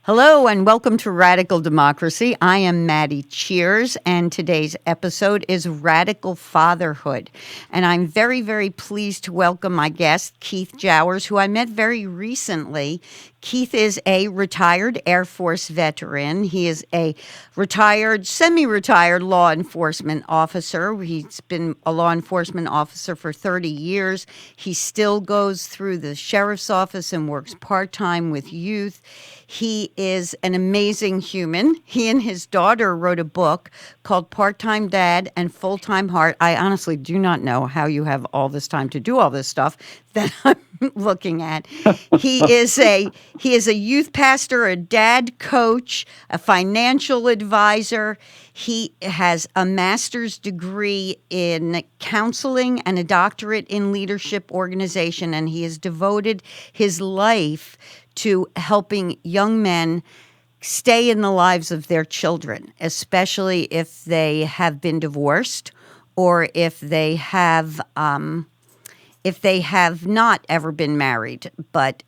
Hello and welcome to Radical Democracy. I am Maddi Cheers, and today's episode is Radical Fatherhood. And I'm very, very pleased to welcome my guest, Keith Jowers, who I met very recently. Keith is a retired Air Force veteran. He is a retired, semi-retired law enforcement officer. He's been a law enforcement officer for 30 years. He still goes through the sheriff's office and works part-time with youth. He is an amazing human. He and his daughter wrote a book called Part-Time Dad and Full-Time Heart. I honestly do not know how you have all this time to do all this stuff that I'm looking at. He is a youth pastor, a dad coach, a financial advisor. He has a master's degree in counseling and a doctorate in leadership organization, and he has devoted his life to helping young men stay in the lives of their children, especially if they have been divorced or if they have not ever been married, but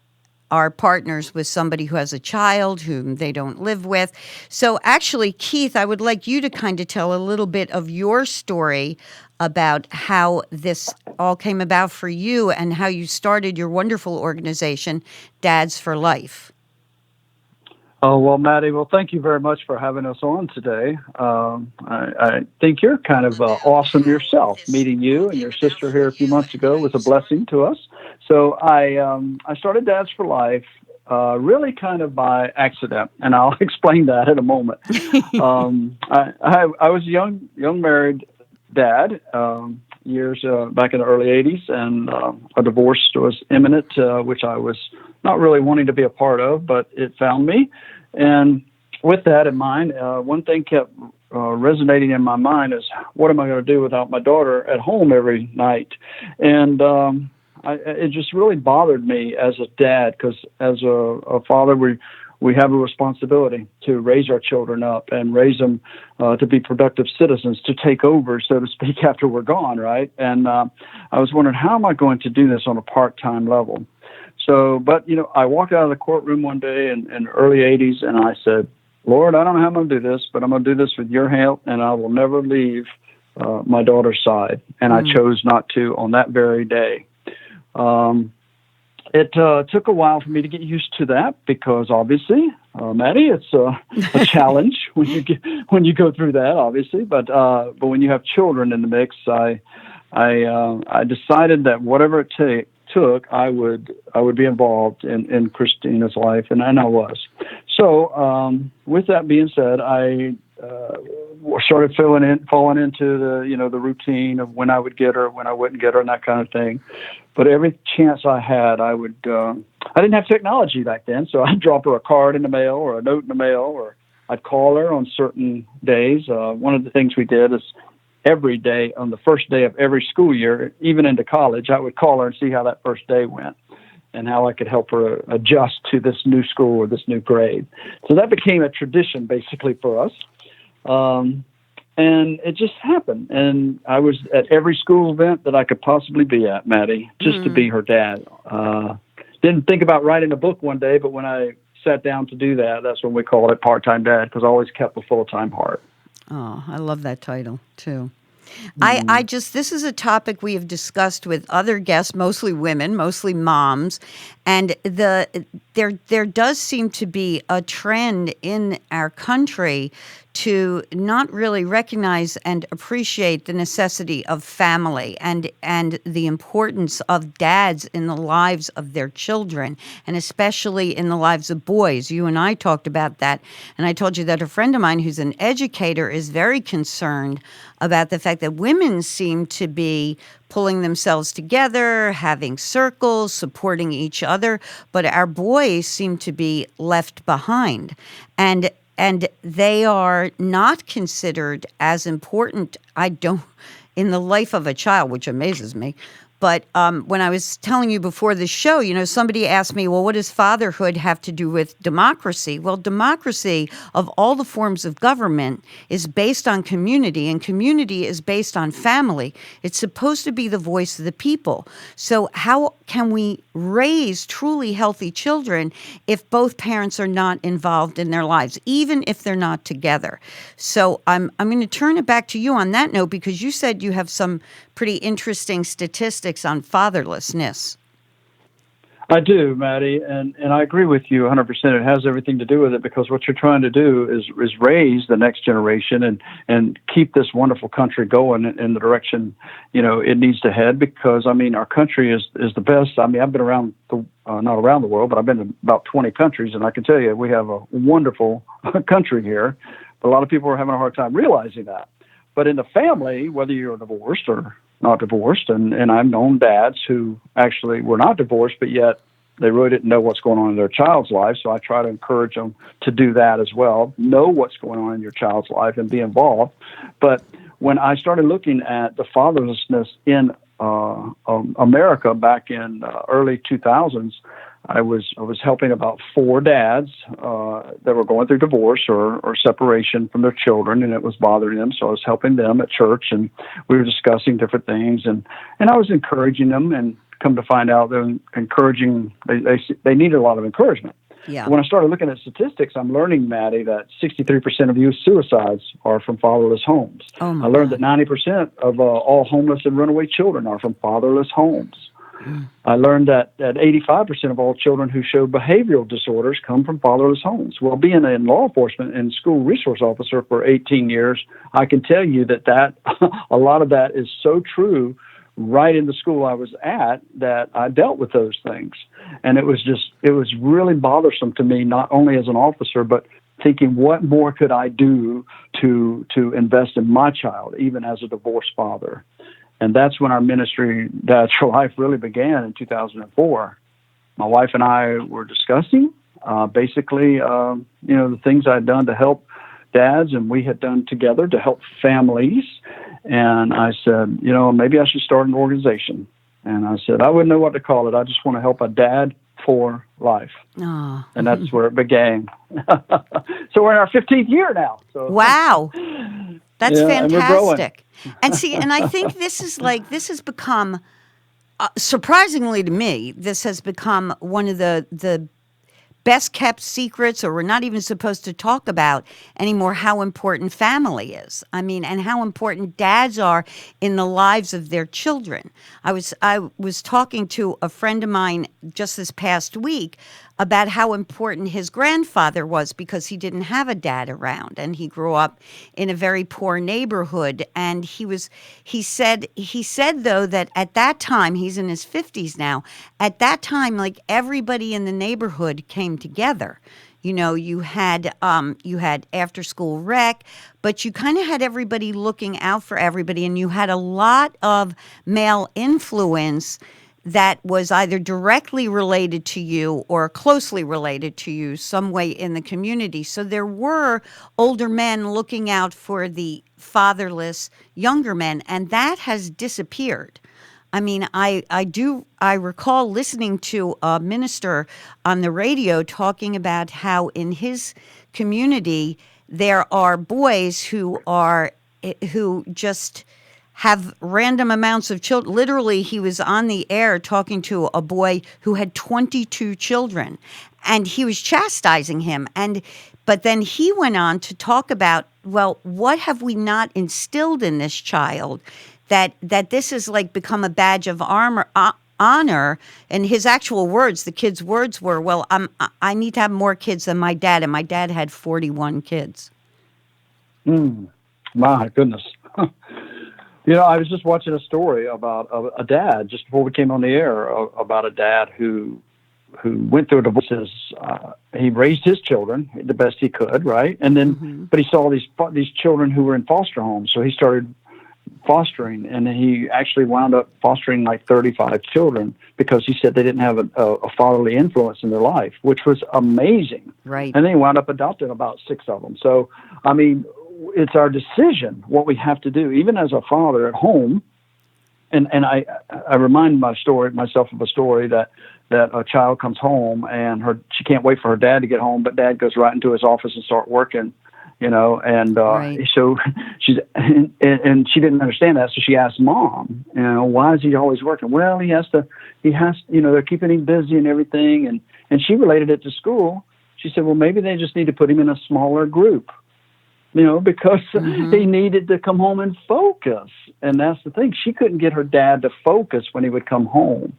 are partners with somebody who has a child whom they don't live with. So actually, Keith, I would like you to kind of tell a little bit of your story about how this all came about for you and how you started your wonderful organization, Dads for Life. Oh, well, Maddie, thank you very much for having us on today. I think you're kind of awesome yourself. Meeting you and your sister here a few months ago was a blessing to us. So I started Dads for Life really kind of by accident, and I'll explain that in a moment. I was a young married dad, years back in the early 80s, and a divorce was imminent, which I was not really wanting to be a part of, but it found me. And with that in mind, one thing kept resonating in my mind is, what am I going to do without my daughter at home every night? And it just really bothered me as a dad, because as a father, we have a responsibility to raise our children up and raise them to be productive citizens, to take over, so to speak, after we're gone, right? And I was wondering, how am I going to do this on a part-time level? So, but, I walked out of the courtroom one day in the early 80s, and I said, Lord, I don't know how I'm going to do this, but I'm going to do this with your help, and I will never leave my daughter's side. And I chose not to on that very day. It took a while for me to get used to that, because obviously, Maddie, it's a challenge when you go through that, obviously. But when you have children in the mix, I decided that whatever it took, I would be involved in Christina's life, and I was. So with that being said, I started falling into the routine of when I would get her, when I wouldn't get her, and that kind of thing. But every chance I had, I would. I didn't have technology back then, so I'd drop her a card in the mail or a note in the mail, or I'd call her on certain days. One of the things we did is every day, on the first day of every school year, even into college, I would call her and see how that first day went and how I could help her adjust to this new school or this new grade. So that became a tradition, basically, for us. And it just happened. And I was at every school event that I could possibly be at, Maddie, just to be her dad. Didn't think about writing a book one day, but when I sat down to do that, that's when we called it Part-Time Dad, because I always kept a full-time heart. Oh, I love that title, too. This is a topic we have discussed with other guests, mostly women, mostly moms, and there does seem to be a trend in our country to not really recognize and appreciate the necessity of family and the importance of dads in the lives of their children, and especially in the lives of boys. You and I talked about that, and I told you that a friend of mine who's an educator is very concerned about the fact that women seem to be pulling themselves together, having circles, supporting each other, but our boys seem to be left behind. And they are not considered as important, in the life of a child, which amazes me. But when I was telling you before the show, somebody asked me, well, what does fatherhood have to do with democracy? Well, democracy, of all the forms of government, is based on community, and community is based on family. It's supposed to be the voice of the people. So how can we raise truly healthy children if both parents are not involved in their lives, even if they're not together? So I'm going to turn it back to you on that note, because you said you have some pretty interesting statistics on fatherlessness. I do, Maddie, and I agree with you 100%. It has everything to do with it, because what you're trying to do is raise the next generation and keep this wonderful country going in the direction it needs to head. Because our country is the best. I've been around not around the world, but I've been to about 20 countries, and I can tell you we have a wonderful country here. But a lot of people are having a hard time realizing that. But in the family, whether you're divorced or not divorced, and I've known dads who actually were not divorced, but yet they really didn't know what's going on in their child's life. So I try to encourage them to do that as well. Know what's going on in your child's life and be involved. But when I started looking at the fatherlessness in America back in early 2000s, I was helping about 4 dads that were going through divorce or separation from their children, and it was bothering them. So I was helping them at church, and we were discussing different things, and I was encouraging them. And come to find out, they're encouraging. They needed a lot of encouragement. Yeah. When I started looking at statistics, I'm learning, Maddie, that 63% of youth suicides are from fatherless homes. Oh my I learned God. that 90% of all homeless and runaway children are from fatherless homes. I learned that 85% of all children who show behavioral disorders come from fatherless homes. Well, being in law enforcement and school resource officer for 18 years, I can tell you that a lot of that is so true. Right in the school I was at, that I dealt with those things. And it was really bothersome to me, not only as an officer, but thinking, what more could I do to invest in my child, even as a divorced father? And that's when our ministry, Dads for Life, really began in 2004. My wife and I were discussing basically, the things I'd done to help dads, and we had done together to help families. And I said, maybe I should start an organization. And I said, I wouldn't know what to call it. I just want to help a dad for life. Oh. And that's where it began. So we're in our 15th year now. So. Wow. That's fantastic. And see, and I think this has become, surprisingly to me, this has become one of the best kept secrets, or we're not even supposed to talk about anymore how important family is. And how important dads are in the lives of their children. I was talking to a friend of mine just this past week about how important his grandfather was, because he didn't have a dad around, and he grew up in a very poor neighborhood. And he said though that at that time, he's in his 50s now, at that time, like, everybody in the neighborhood came together. You had after school rec, but you kind of had everybody looking out for everybody, and you had a lot of male influence that was either directly related to you or closely related to you some way in the community. So there were older men looking out for the fatherless younger men, and that has disappeared. I recall listening to a minister on the radio talking about how in his community there are boys who just have random amounts of children. Literally, he was on the air talking to a boy who had 22 children, and he was chastising him. But then he went on to talk about, well, what have we not instilled in this child that this has become a badge of honor? And his actual words, the kid's words were, well, I need to have more kids than my dad, and my dad had 41 kids. My goodness. I was just watching a story about a dad just before we came on the air, about a dad who went through a divorce. He raised his children the best he could, right? And then, but he saw these children who were in foster homes, so he started fostering, and then he actually wound up fostering 35 children, because he said they didn't have a fatherly influence in their life, which was amazing. Right. And then he wound up adopting about 6 of them. So, it's our decision what we have to do, even as a father at home. and I remind myself of a story that a child comes home and she can't wait for her dad to get home, but dad goes right into his office and start working, and Right. so and she didn't understand that, so she asked mom, why is he always working? Well, he has, they're keeping him busy and everything, and she related it to school. She said, well, maybe they just need to put him in a smaller group, because he needed to come home and focus. And that's the thing. She couldn't get her dad to focus when he would come home.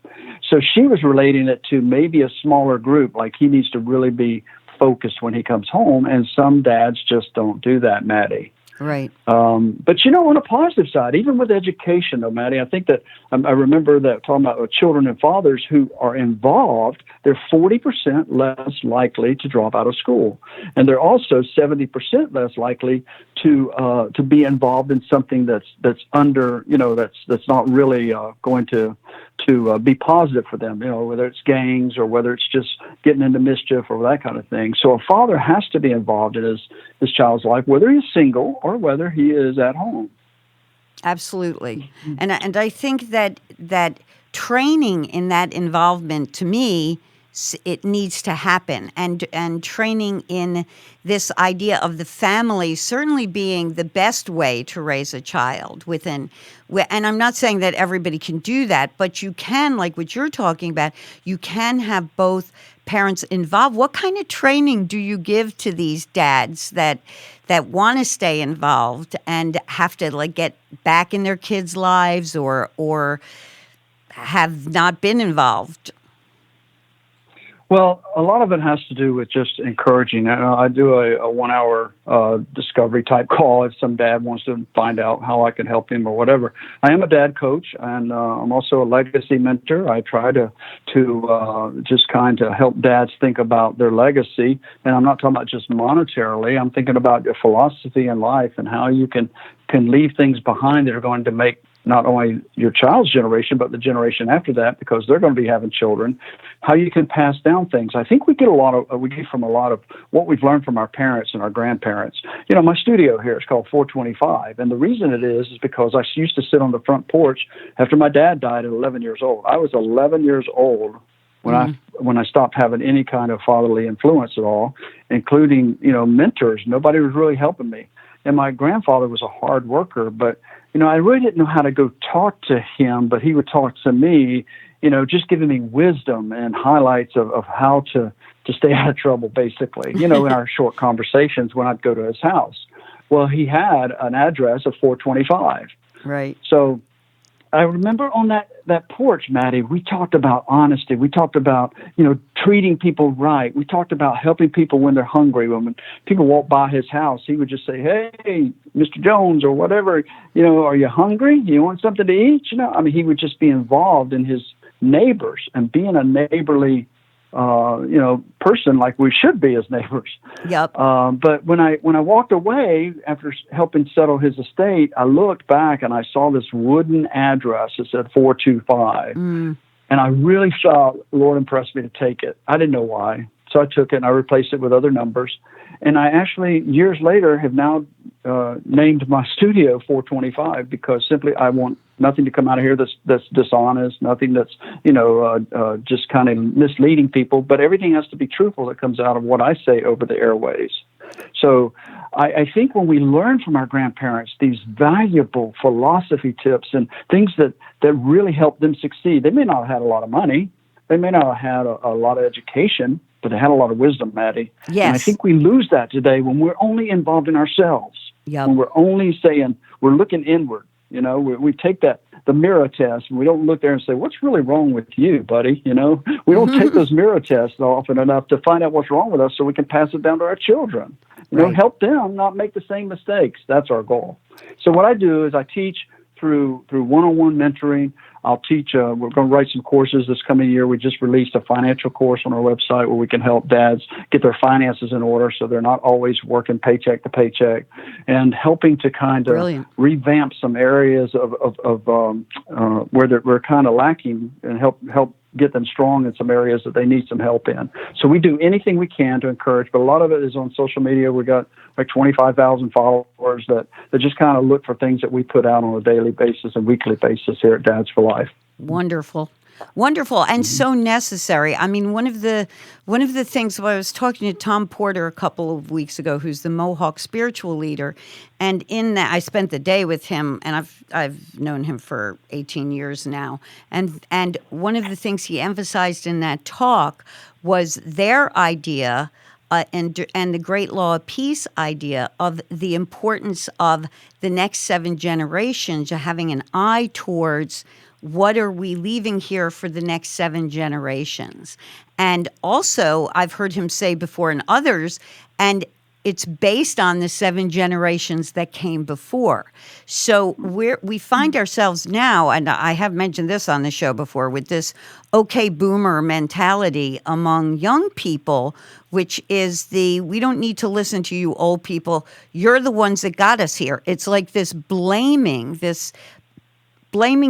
So she was relating it to maybe a smaller group, like he needs to really be focused when he comes home. And some dads just don't do that, Maddie. Right. But on a positive side, even with education, though, Maddie, I think that I remember that talking about children and fathers who are involved, they're 40% less likely to drop out of school, and they're also 70% less likely to be involved in something that's under, that's not really going to be positive for them, whether it's gangs or whether it's just getting into mischief or that kind of thing. So a father has to be involved in his child's life, whether he's single or whether he is at home. Absolutely. And I think that training in that involvement, to me, it needs to happen. And training in this idea of the family certainly being the best way to raise a child and I'm not saying that everybody can do that, but you can, like what you're talking about, you can have both parents involved. What kind of training do you give to these dads that want to stay involved and have to get back in their kids' lives or have not been involved? Well, a lot of it has to do with just encouraging. I do a 1 hour discovery type call if some dad wants to find out how I can help him or whatever. I am a dad coach, and I'm also a legacy mentor. I try to just kind of help dads think about their legacy. And I'm not talking about just monetarily. I'm thinking about your philosophy in life and how you can leave things behind that are going to make not only your child's generation, but the generation after that, because they're going to be having children, how you can pass down things. I think we get from a lot of what we've learned from our parents and our grandparents. My studio here is called 425. And the reason it is because I used to sit on the front porch after my dad died at 11 years old. I was 11 years old when I stopped having any kind of fatherly influence at all, including, mentors. Nobody was really helping me. And my grandfather was a hard worker, but I really didn't know how to go talk to him, but he would talk to me, just giving me wisdom and highlights of how to stay out of trouble, basically, in our short conversations when I'd go to his house. Well, he had an address of 425. Right. So I remember on that porch, Maddie, we talked about honesty. We talked about, treating people right. We talked about helping people when they're hungry. When people walk by his house, he would just say, hey, Mr. Jones or whatever, are you hungry? You want something to eat? He would just be involved in his neighbors and being a neighborly person like we should be as neighbors. Yep. But when I walked away after helping settle his estate, I looked back and I saw this wooden address that said 425. And I really felt the Lord impressed me to take it. I didn't know why. So I took it and I replaced it with other numbers. And I actually, years later, have now named my studio 425 because simply I want nothing to come out of here that's dishonest, nothing that's, just kind of misleading people. But everything has to be truthful that comes out of what I say over the airways. So I think when we learn from our grandparents these valuable philosophy tips and things that really help them succeed, they may not have had a lot of money. They may not have had a lot of education, but they had a lot of wisdom, Maddie. Yes. And I think we lose that today when we're only involved in ourselves. Yep. When we're only saying, we're looking inward. We take the mirror test and we don't look there and say, what's really wrong with you, buddy? We don't take those mirror tests often enough to find out what's wrong with us so we can pass it down to our children. Right. Help them not make the same mistakes. That's our goal. So what I do is I teach through one-on-one mentoring. I'll teach. We're going to write some courses this coming year. We just released a financial course on our website where we can help dads get their finances in order so they're not always working paycheck to paycheck, and helping to kind of Brilliant. revamp some areas of where we're kind of lacking, and help get them strong in some areas that they need some help in. So we do anything we can to encourage, but a lot of it is on social media. We got like 25,000 followers that just kind of look for things that we put out on a daily basis and weekly basis here at Dads for Life. Wonderful. Wonderful, and so necessary. I mean, one of the things, I was talking to Tom Porter a couple of weeks ago, who's the Mohawk spiritual leader, and in that I spent the day with him, and I've known him for 18 years now, and one of the things he emphasized in that talk was their idea and the Great Law of Peace idea of the importance of the next 7 generations, having an eye towards what are we leaving here for the next 7 generations. And also, I've heard him say before, and others, and it's based on the 7 generations that came before. So we find ourselves now, and I have mentioned this on the show before, with this okay boomer mentality among young people, which is we don't need to listen to you old people. You're the ones that got us here. It's like this blaming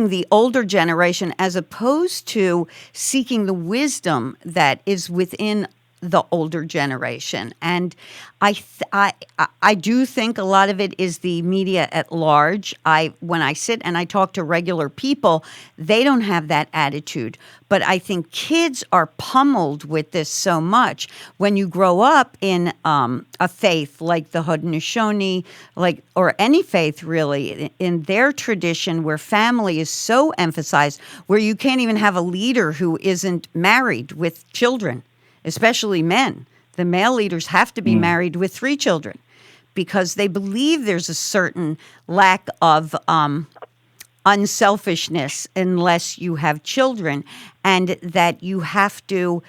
the older generation as opposed to seeking the wisdom that is within the older generation. And I do think a lot of it is the media at large. When I sit and I talk to regular people, they don't have that attitude. But I think kids are pummeled with this so much. When you grow up in a faith like the Haudenosaunee, or any faith really, in their tradition where family is so emphasized, where you can't even have a leader who isn't married with children, especially men. The male leaders have to be married with 3 children because they believe there's a certain lack of unselfishness unless you have children, and that you have to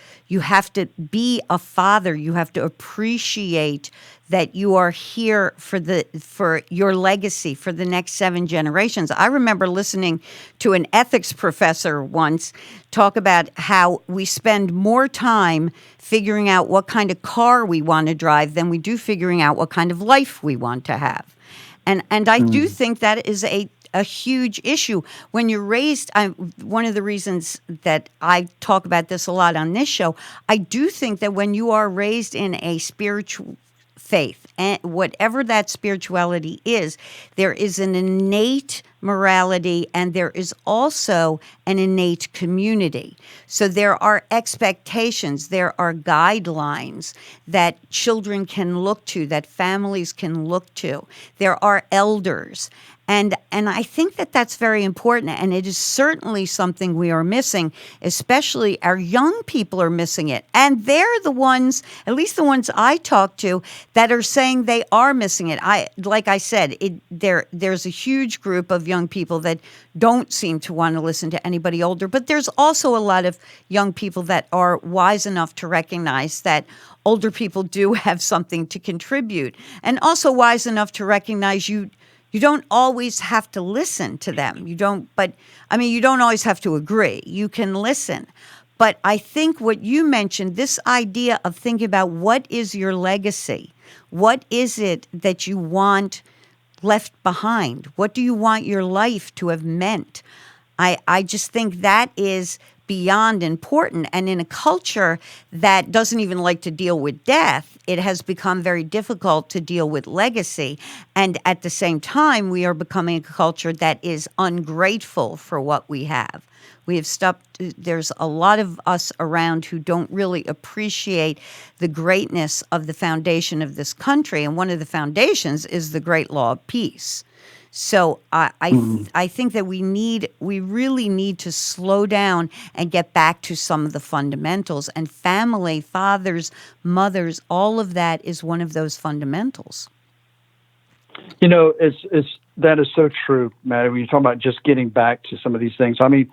be a father. You have to appreciate that you are here for your legacy for the next 7 generations. I remember listening to an ethics professor once talk about how we spend more time figuring out what kind of car we want to drive than we do figuring out what kind of life we want to have. And I do think that is a huge issue. When you're raised, one of the reasons that I talk about this a lot on this show, I do think that when you are raised in a spiritual faith, and whatever that spirituality is, there is an innate morality and there is also an innate community. So there are expectations, there are guidelines that children can look to, that families can look to. There are elders. And I think that that's very important, and it is certainly something we are missing, especially our young people are missing it. And they're the ones, at least the ones I talk to, that are saying they are missing it. Like I said, there's a huge group of young people that don't seem to want to listen to anybody older, but there's also a lot of young people that are wise enough to recognize that older people do have something to contribute, and also wise enough to recognize you don't always have to listen to them. You don't always have to agree. You can listen. But I think what you mentioned, this idea of thinking about what is your legacy? What is it that you want left behind? What do you want your life to have meant? I just think that is beyond important. And in a culture that doesn't even like to deal with death, it has become very difficult to deal with legacy. And at the same time, we are becoming a culture that is ungrateful for what we have. We have stopped. There's a lot of us around who don't really appreciate the greatness of the foundation of this country. And one of the foundations is the Great Law of Peace. So I think that we really need to slow down and get back to some of the fundamentals. And family, fathers, mothers, all of that is one of those fundamentals. You know, that is so true, Maddie. When you talk about just getting back to some of these things, I mean,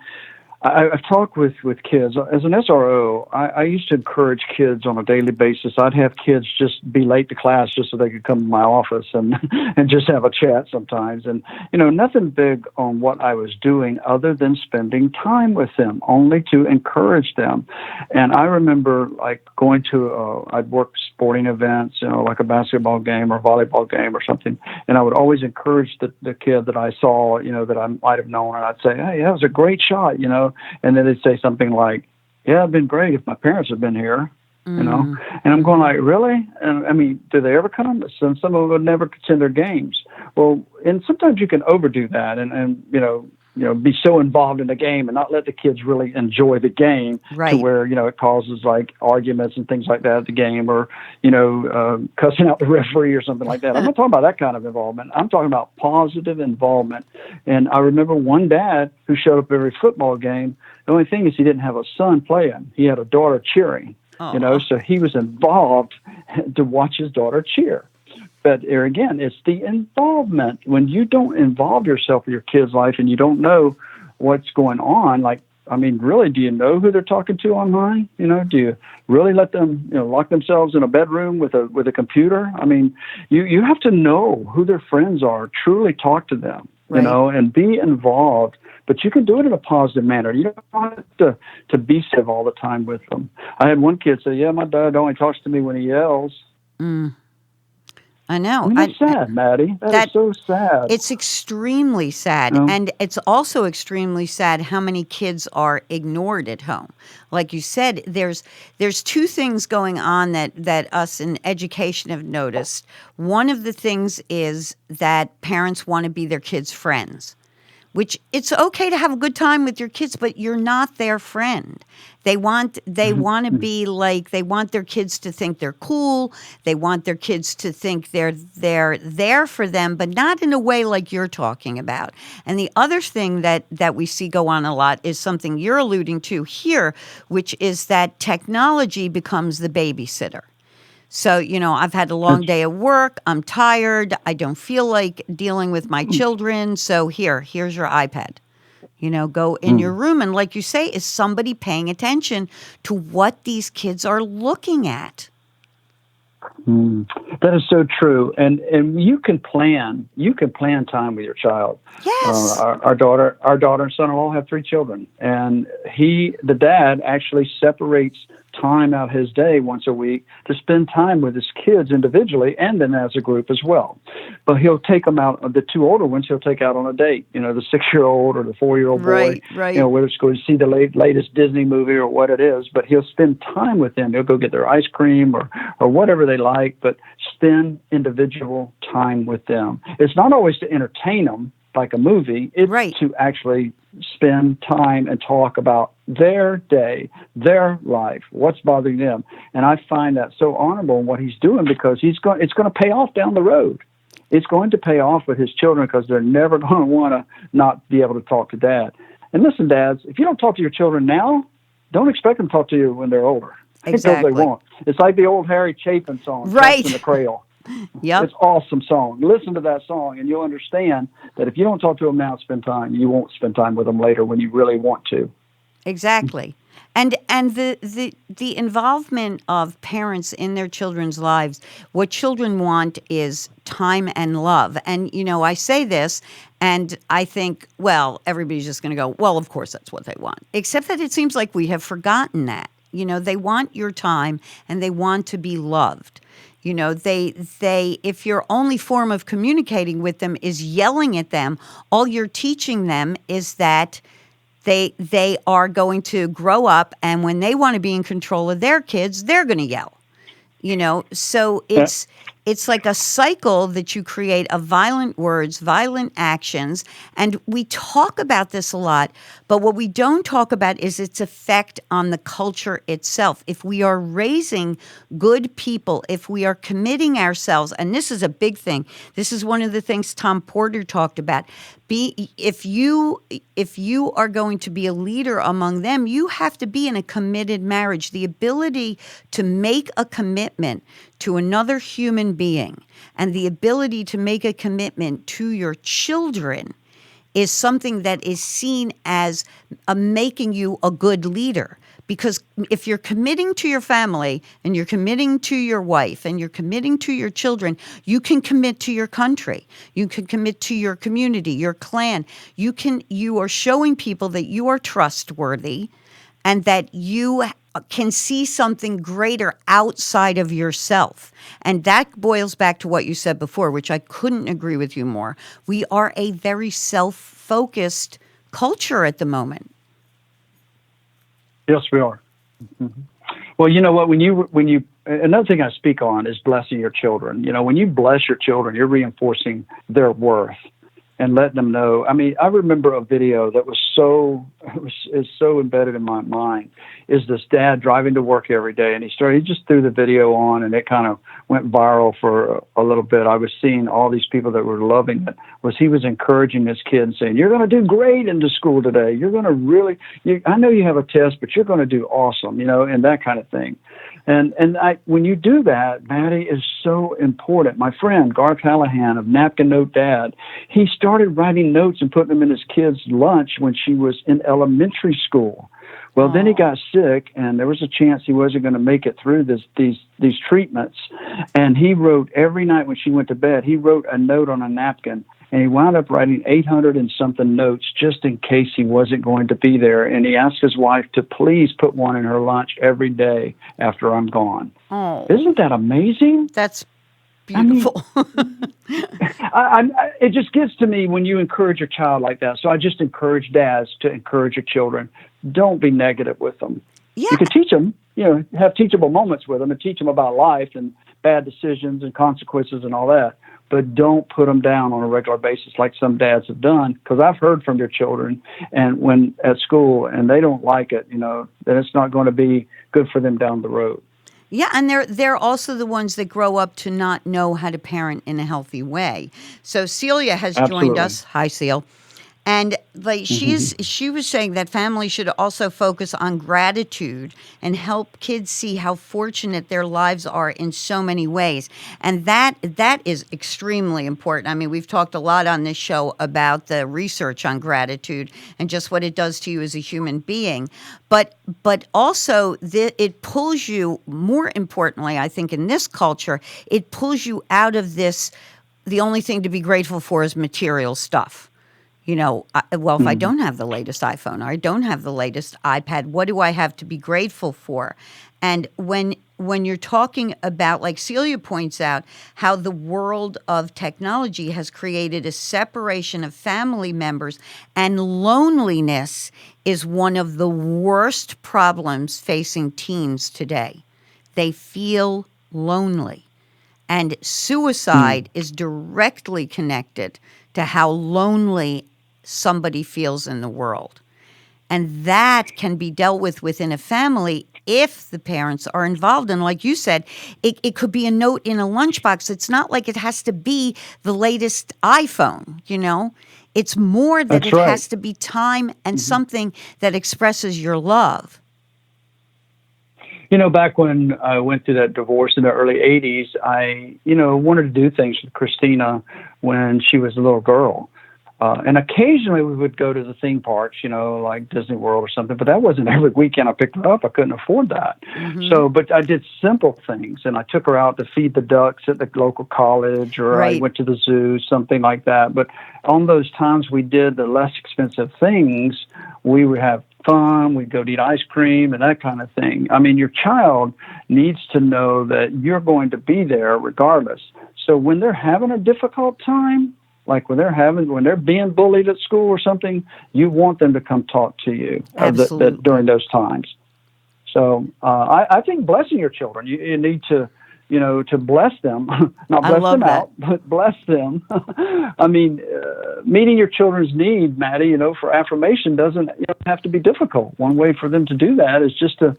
I've talked with kids. As an SRO, I used to encourage kids on a daily basis. I'd have kids just be late to class just so they could come to my office and and just have a chat sometimes. And nothing big on what I was doing other than spending time with them, only to encourage them. And I remember like going to I'd work sporting events, like a basketball game or volleyball game or something, and I would always encourage the kid that I saw, that I might have known, and I'd say, "Hey, that was a great shot," and then they'd say something like, "Yeah, it'd been great if my parents had been here," and I'm going like, "Really?" And I mean, do they ever come? Some of them would never attend their games. Well, and sometimes you can overdo that, and be so involved in the game and not let the kids really enjoy the game to where, it causes like arguments and things like that at the game, or, cussing out the referee or something like that. I'm not talking about that kind of involvement. I'm talking about positive involvement. And I remember one dad who showed up every football game. The only thing is he didn't have a son playing. He had a daughter cheering, so he was involved to watch his daughter cheer. But there again, it's the involvement. When you don't involve yourself with your kid's life and you don't know what's going on, really, do you know who they're talking to online? Do you really let them, lock themselves in a bedroom with a computer? I mean, you have to know who their friends are, truly talk to them, and be involved. But you can do it in a positive manner. You don't have to be civil all the time with them. I had one kid say, "Yeah, my dad only talks to me when he yells." I know. That's sad, Maddie. That is so sad. It's extremely sad. And it's also extremely sad how many kids are ignored at home. Like you said, there's two things going on that us in education have noticed. One of the things is that parents want to be their kids' friends, which it's okay to have a good time with your kids, but you're not their friend. They want to be like, they want their kids to think they're cool. They want their kids to think they're there for them, but not in a way like you're talking about. And the other thing that we see go on a lot is something you're alluding to here, which is that technology becomes the babysitter. So, I've had a long day at work. I'm tired. I don't feel like dealing with my children. So here's your iPad. Go in your room. And like you say, is somebody paying attention to what these kids are looking at? That is so true. And you can plan time with your child. Yes. Our daughter and son-in-law have 3 children, and the dad actually separates time out his day once a week to spend time with his kids individually and then as a group as well. But he'll take them out, the 2 older ones, he'll take out on a date, the 6-year-old or the 4-year-old boy, right. Whether it's going to see the latest Disney movie or what it is, but he'll spend time with them. He'll go get their ice cream or whatever they like, but spend individual time with them. It's not always to entertain them like a movie. It's to actually spend time and talk about their day, their life, what's bothering them. And I find that so honorable in what he's doing, because it's going to pay off down the road. It's going to pay off with his children, because they're never going to want to not be able to talk to dad. And listen, dads, if you don't talk to your children now, don't expect them to talk to you when they're older. Exactly. Because they won't. It's like the old Harry Chapin song, right? In the Cradle. Yep. It's an awesome song. Listen to that song, and you'll understand that if you don't talk to them now, spend time, you won't spend time with them later when you really want to. Exactly. And the involvement of parents in their children's lives, what children want is time and love. And, I say this, and I think, well, everybody's just going to go, well, of course that's what they want. Except that it seems like we have forgotten that. They want your time, and they want to be loved. They if your only form of communicating with them is yelling at them, all you're teaching them is that they are going to grow up, and when they want to be in control of their kids, they're going to yell. So it's like a cycle that you create of violent words, violent actions. And we talk about this a lot, but what we don't talk about is its effect on the culture itself. If we are raising good people, if we are committing ourselves, and this is a big thing. This is one of the things Tom Porter talked about. If you are going to be a leader among them, you have to be in a committed marriage. The ability to make a commitment to another human being and the ability to make a commitment to your children is something that is seen as making you a good leader. Because if you're committing to your family and you're committing to your wife and you're committing to your children, you can commit to your country. You can commit to your community, your clan. You are showing people that you are trustworthy and that you can see something greater outside of yourself. And that boils back to what you said before, which I couldn't agree with you more. We are a very self-focused culture at the moment. Yes, we are. Mm-hmm. Well, you know what? When you another thing I speak on is blessing your children. You know, when you bless your children, you're reinforcing their worth and letting them know. I mean, I remember a video that was is so embedded in my mind. Is this dad driving to work every day, and he just threw the video on, and it kind of went viral for a little bit. I was seeing all these people that were loving it. He was encouraging this kid and saying, "You're going to do great into school today. You're going to really. I know you have a test, but you're going to do awesome." You know, and that kind of thing. And when you do that, Maddi, is so important. My friend Garth Hallahan of Napkin Note Dad, he started writing notes and putting them in his kids' lunch when she was in elementary school. Well, then he got sick, and there was a chance he wasn't going to make it through these treatments. And he wrote every night when she went to bed, he wrote a note on a napkin. And he wound up writing 800 and something notes just in case he wasn't going to be there. And he asked his wife to please put one in her lunch every day after I'm gone. Oh, isn't that amazing? That's beautiful. I mean, it just gets to me when you encourage your child like that. So I just encourage dads to encourage your children. Don't be negative with them. Yeah. You can teach them, have teachable moments with them and teach them about life and bad decisions and consequences and all that. But don't put them down on a regular basis like some dads have done, because I've heard from your children and when at school and they don't like it, then it's not going to be good for them down the road. Yeah, and they're also the ones that grow up to not know how to parent in a healthy way. So Celia has joined us. Hi, Celia. And she was saying that families should also focus on gratitude and help kids see how fortunate their lives are in so many ways. And that is extremely important. I mean, we've talked a lot on this show about the research on gratitude and just what it does to you as a human being. But also it pulls you, more importantly, I think in this culture, it pulls you out of this, the only thing to be grateful for is material stuff. If I don't have the latest iPhone or I don't have the latest iPad, what do I have to be grateful for? And when you're talking about, like Celia points out, how the world of technology has created a separation of family members, and loneliness is one of the worst problems facing teens today. They feel lonely. And suicide is directly connected to how lonely somebody feels in the world. And that can be dealt with within a family if the parents are involved. And like you said, it could be a note in a lunchbox. It's not like it has to be the latest iPhone, It's more that it has to be time and something that expresses your love. Back when I went through that divorce in the early 80s, I, wanted to do things with Christina when she was a little girl. And occasionally we would go to the theme parks, like Disney World or something, but that wasn't every weekend I picked her up. I couldn't afford that. Mm-hmm. So, but I did simple things, and I took her out to feed the ducks at the local college, or I went to the zoo, something like that. But on those times we did the less expensive things, we would have fun, we'd go to eat ice cream and that kind of thing. I mean, your child needs to know that you're going to be there regardless. So when they're having a difficult time, like when they're being bullied at school or something, you want them to come talk to you during those times. So I think blessing your children, you need to, to bless them, not bless them out, but bless them. I mean, meeting your children's need, Maddi, for affirmation doesn't have to be difficult. One way for them to do that is just to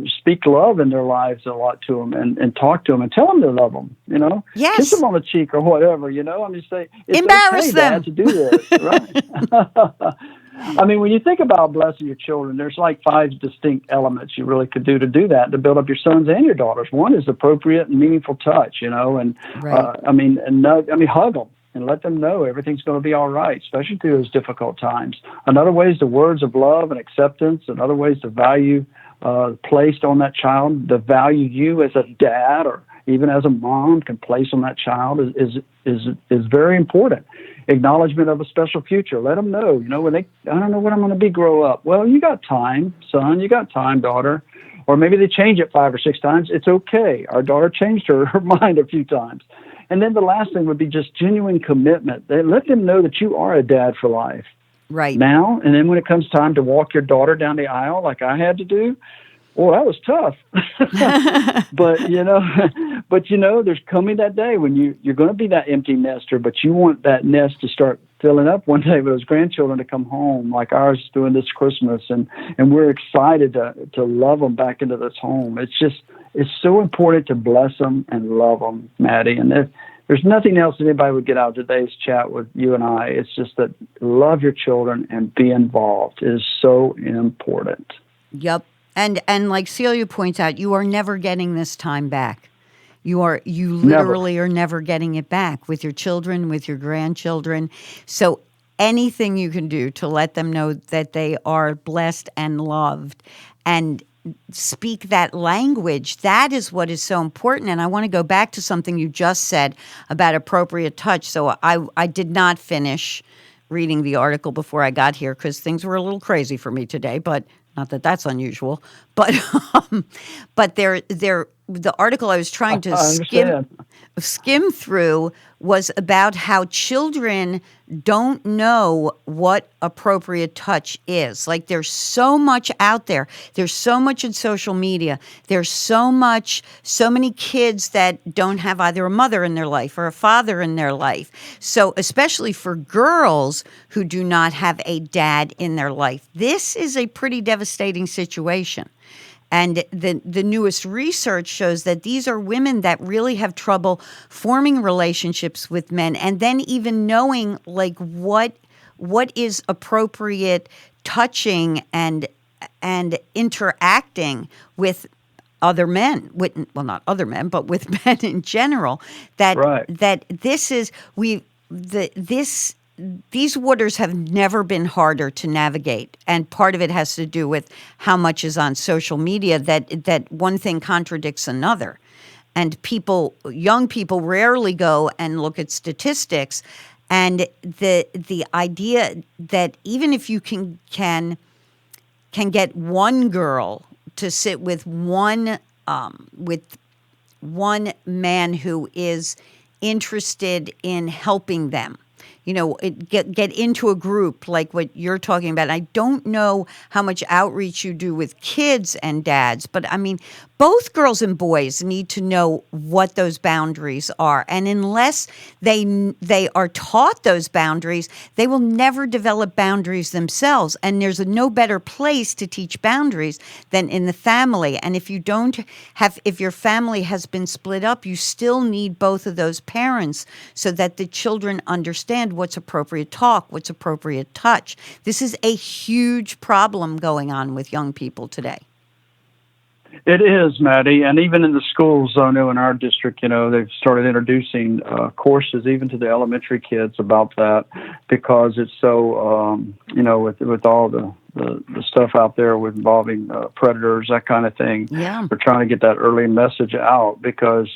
speak love in their lives a lot to them and talk to them and tell them to love them, Yes. Kiss them on the cheek or whatever, I mean, say, it's embarrass okay, them Dad, to do this, right? I mean, when you think about blessing your children, there's like 5 distinct elements you really could do to that, to build up your sons and your daughters. One is appropriate and meaningful touch, and hug them. and let them know everything's going to be all right, especially through those difficult times. Another way is the words of love and acceptance. Another way is the value placed on that child. The value you as a dad or even as a mom can place on that child is very important. Acknowledgement of a special future. Let them know, when I don't know what I'm going to be grow up. Well, you got time, son. You got time, daughter. Or maybe they change it 5 or 6 times. It's okay. Our daughter changed her mind a few times. And then the last thing would be just genuine commitment. Let them know that you are a dad for life. Right. Now, and then when it comes time to walk your daughter down the aisle like I had to do, well, that was tough. but there's coming that day when you're going to be that empty nester, but you want that nest to start filling up one day with those grandchildren to come home like ours is doing this Christmas. And we're excited to love them back into this home. It's so important to bless them and love them, Maddi. And there's nothing else that anybody would get out of today's chat with you and I. It's just that love your children and be involved is so important. Yep. And like Celia points out, you are never getting this time back. You literally are never getting it back with your children, with your grandchildren. So anything you can do to let them know that they are blessed and loved and speak that language, that is what is so important. And I want to go back to something you just said about appropriate touch. So I did not finish reading the article before I got here because things were a little crazy for me today, but not that that's unusual. But the article I was trying to skim through was about how children don't know what appropriate touch is. Like there's so much out there. There's so much in social media. There's so many kids that don't have either a mother in their life or a father in their life. So especially for girls who do not have a dad in their life, this is a pretty devastating situation. And the newest research shows that these are women that really have trouble forming relationships with men and then even knowing like what is appropriate touching and interacting with other men, not other men, but with men in general. These waters have never been harder to navigate, and part of it has to do with how much is on social media. That one thing contradicts another, and young people rarely go and look at statistics, and the idea that even if you can get one girl to sit with one man who is interested in helping them. Get into a group like what you're talking about. I don't know how much outreach you do with kids and dads, but I mean, both girls and boys need to know what those boundaries are. And unless they are taught those boundaries, they will never develop boundaries themselves. And there's no better place to teach boundaries than in the family. And if your family has been split up, you still need both of those parents so that the children understand what's appropriate talk, what's appropriate touch. This is a huge problem going on with young people today. It is, Maddi, and even in the schools, I know in our district, they've started introducing courses even to the elementary kids about that because it's so, with all the stuff out there with involving predators, that kind of thing. Yeah. We're trying to get that early message out because,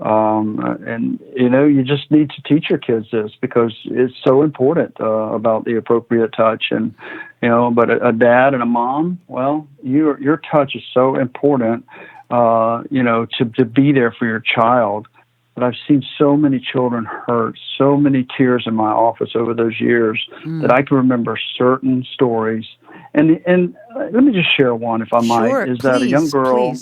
you just need to teach your kids this because it's so important about the appropriate touch and, but a dad and a mom, well, your touch is so important, to be there for your child. But I've seen so many children hurt, so many tears in my office over those years that I can remember certain stories. And let me just share one, if I might, is that a young girl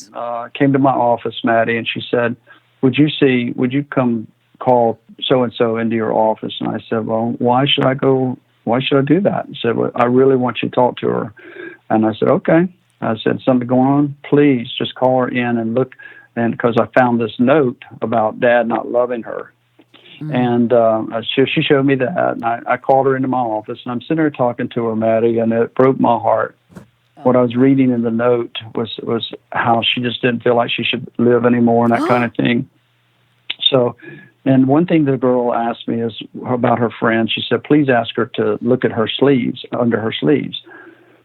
came to my office, Maddi, and she said, would you come call so-and-so into your office? And I said, well, why should I do that? And said, well, I really want you to talk to her. And I said, okay. I said, something going on? Please just call her in and look. And because I found this note about Dad not loving her. And she showed me that. And I called her into my office. And I'm sitting there talking to her, Maddi, and it broke my heart. What I was reading in the note was how she just didn't feel like she should live anymore and that kind of thing. So And one thing the girl asked me is about her friend. She said, please ask her to look at her sleeves, under her sleeves.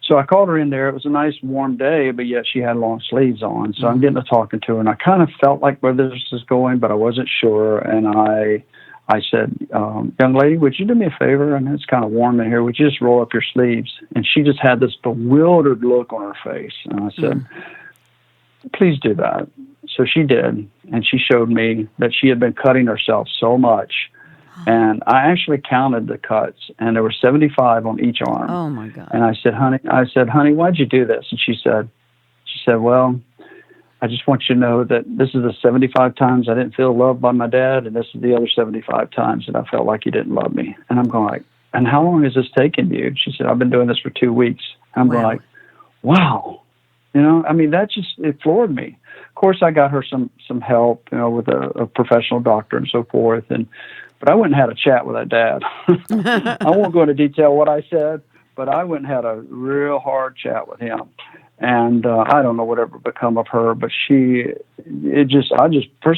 So I called her in there. It was a nice warm day, but yet she had long sleeves on. So I'm getting to talking to her, and I kind of felt like where this is going, but I wasn't sure. And I said, young lady, would you do me a favor? And it's kind of warm in here. Would you just roll up your sleeves? And she just had this bewildered look on her face. And I said, please do that. So she did, and she showed me that she had been cutting herself so much. And I actually counted the cuts, and there were 75 on each arm. Oh my God! And I said, honey, why'd you do this? And she said, well, I just want you to know that this is the 75 times I didn't feel loved by my dad, and this is the other 75 times that I felt like he didn't love me. And I'm going like, and how long has this taken you? She said, I've been doing this for 2 weeks. And I'm going like, wow. I mean, it floored me. Of course, I got her some help, with a professional doctor and so forth. But I went and had a chat with her dad. I won't go into detail what I said, but I went and had a real hard chat with him. And I don't know whatever become of her, but first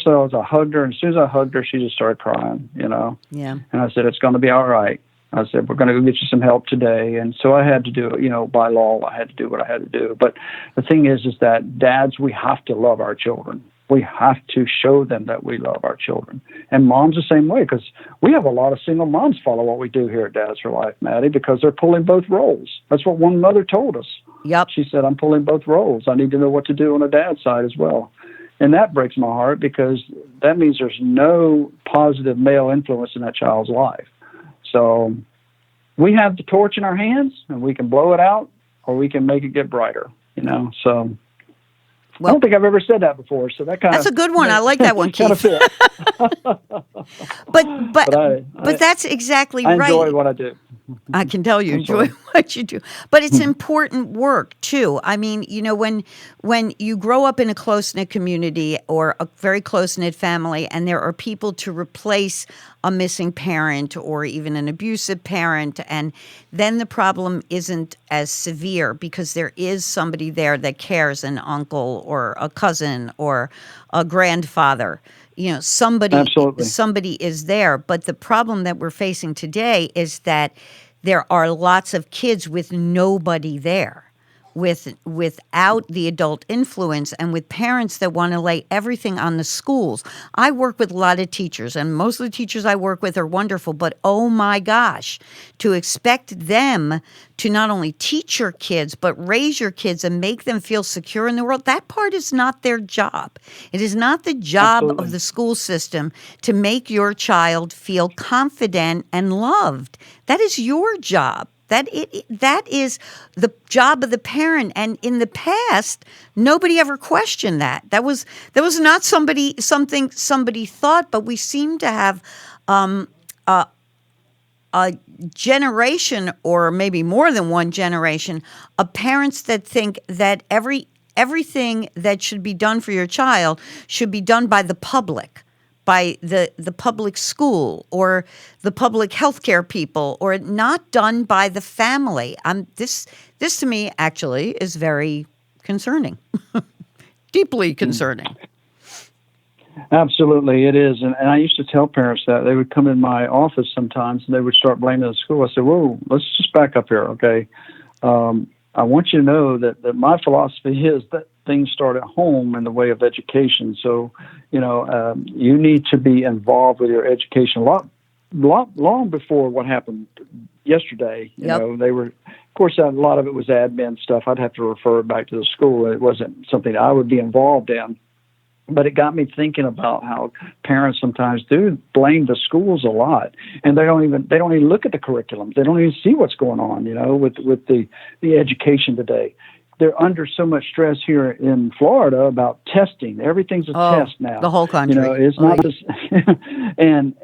of all, I hugged her, and as soon as I hugged her, she just started crying, Yeah. And I said, it's going to be all right. I said, we're going to go get you some help today. And so I had to do it, by law, I had to do what I had to do. But the thing is that dads, we have to love our children. We have to show them that we love our children. And moms the same way, because we have a lot of single moms follow what we do here at Dads for Life, Maddie, because they're pulling both roles. That's what one mother told us. Yep. She said, I'm pulling both roles. I need to know what to do on the dad's side as well. And that breaks my heart, because that means there's no positive male influence in that child's life. So we have the torch in our hands, and we can blow it out, or we can make it get brighter, So I don't think I've ever said that before, so that's a good one. I like that one, Keith. But that's exactly right. I enjoy what I do. I can tell you enjoy what you do, but it's important work too. I mean, when you grow up in a close-knit community or a very close-knit family, and there are people to replace a missing parent or even an abusive parent, and then the problem isn't as severe because there is somebody there that cares, an uncle or a cousin or a grandfather. Somebody is there. But the problem that we're facing today is that there are lots of kids with nobody there, without the adult influence, and with parents that want to lay everything on the schools. I work with a lot of teachers, and most of the teachers I work with are wonderful, but oh my gosh, to expect them to not only teach your kids, but raise your kids and make them feel secure in the world, that part is not their job. It is not the job of the school system to make your child feel confident and loved. That is your job. That is the job of the parent, and in the past, nobody ever questioned that. That was not something somebody thought, but we seem to have a generation, or maybe more than one generation, of parents that think that everything that should be done for your child should be done by the public, by the public school or the public healthcare people, or not done by the family. This to me actually is very concerning, deeply concerning. Absolutely, it is. And I used to tell parents that. They would come in my office sometimes, and they would start blaming the school. I said, whoa, let's just back up here, okay? I want you to know that my philosophy is that things start at home in the way of education. So, you need to be involved with your education long before what happened yesterday. You know, they were, of course, a lot of it was admin stuff. I'd have to refer it back to the school. It wasn't something I would be involved in. But it got me thinking about how parents sometimes do blame the schools a lot, and they don't even look at the curriculum. They don't even see what's going on, with the education today. They're under so much stress here in Florida about testing. Everything's a test now. The whole country. It's not this, and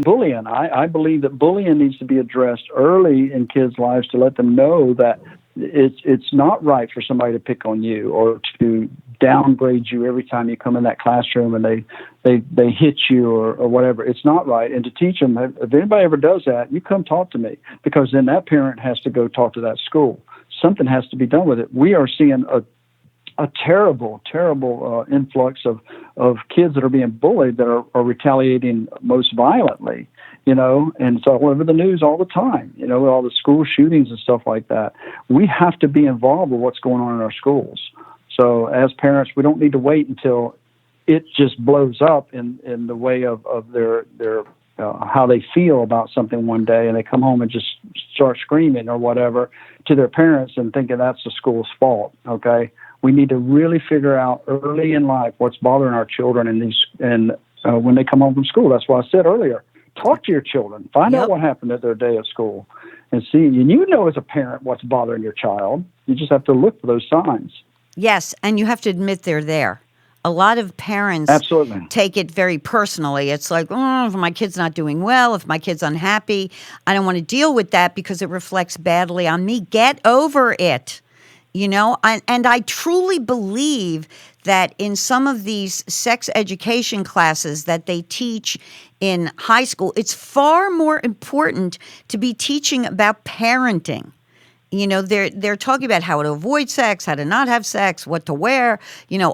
bullying. I believe that bullying needs to be addressed early in kids' lives to let them know that it's not right for somebody to pick on you or to downgrade you every time you come in that classroom and they hit you or whatever. It's not right. And to teach them, if anybody ever does that, you come talk to me, because then that parent has to go talk to that school. Something has to be done with it. We are seeing a terrible, terrible influx of kids that are being bullied that are retaliating most violently, and it's all over the news all the time, with all the school shootings and stuff like that. We have to be involved with what's going on in our schools. So as parents, we don't need to wait until it just blows up in the way of their how they feel about something one day, and they come home and just start screaming or whatever to their parents and thinking that's the school's fault. Okay, we need to really figure out early in life what's bothering our children and when they come home from school. That's why I said earlier, talk to your children, find out what happened at their day of school, and see. And as a parent what's bothering your child. You just have to look for those signs. Yes, and you have to admit they're there. A lot of parents Absolutely take it very personally. It's like, oh, if my kid's not doing well, if my kid's unhappy, I don't want to deal with that because it reflects badly on me. Get over it. And I truly believe that in some of these sex education classes that they teach in high school, it's far more important to be teaching about parenting. They're talking about how to avoid sex, how to not have sex, what to wear,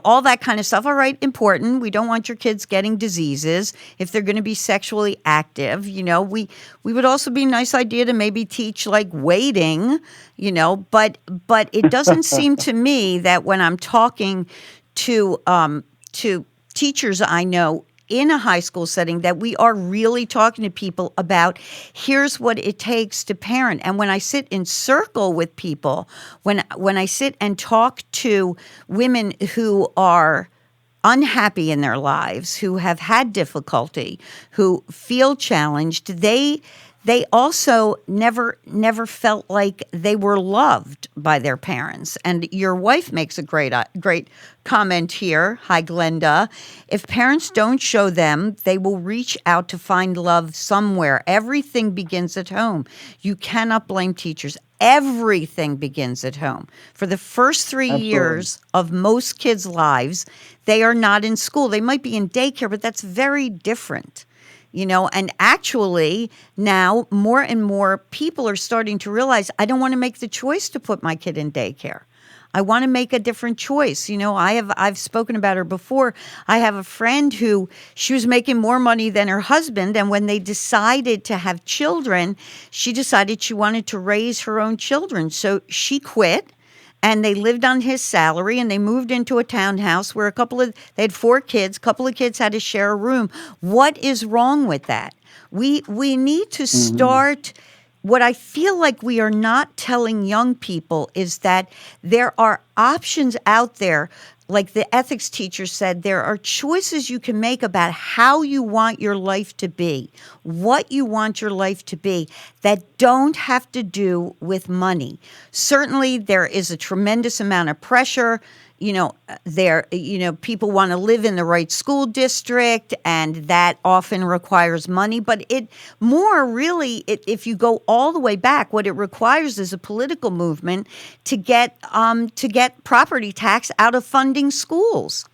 all that kind of stuff. All right, important. We don't want your kids getting diseases if they're going to be sexually active. We would also be a nice idea to maybe teach like waiting, but it doesn't seem to me that when I'm talking to teachers I know in a high school setting that we are really talking to people about here's what it takes to parent. And when I sit in circle with people, when I sit and talk to women who are unhappy in their lives, who have had difficulty, who feel challenged, they also never felt like they were loved by their parents. And your wife makes a great comment here. Hi, Glenda. If parents don't show them, they will reach out to find love somewhere. Everything begins at home. You cannot blame teachers. Everything begins at home. For the first 3 years of most kids' lives, they are not in school. They might be in daycare, but that's very different. And actually now more and more people are starting to realize I don't want to make the choice to put my kid in daycare. I want to make a different choice. I've spoken about her before. I have a friend who she was making more money than her husband. And when they decided to have children, she decided she wanted to raise her own children. So she quit. And they lived on his salary, and they moved into a townhouse where they had 4 kids. A couple of kids had to share a room. What is wrong with that? We need to start. What I feel like we are not telling young people is that there are options out there. Like the ethics teacher said, there are choices you can make about how you want your life to be, what you want your life to be, that don't have to do with money. Certainly, there is a tremendous amount of pressure. People want to live in the right school district, and that often requires money. But if you go all the way back, what it requires is a political movement to get property tax out of funding schools.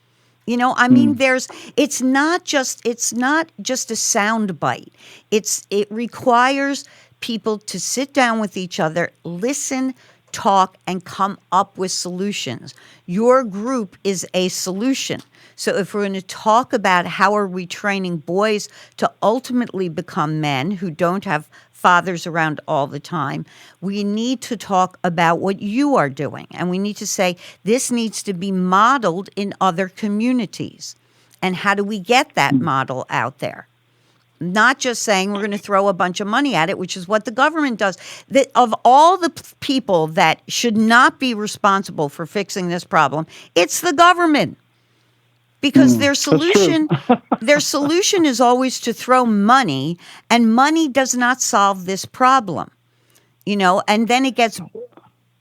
It's not just a sound bite. It requires people to sit down with each other, listen, talk, and come up with solutions. Your group is a solution. So if we're going to talk about how are we training boys to ultimately become men who don't have fathers around all the time, we need to talk about what you are doing. And we need to say this needs to be modeled in other communities. And how do we get that model out there? Not just saying we're going to throw a bunch of money at it, which is what the government does. Of all the people that should not be responsible for fixing this problem, it's the government. Because their solution is always to throw money, and money does not solve this problem. And then it gets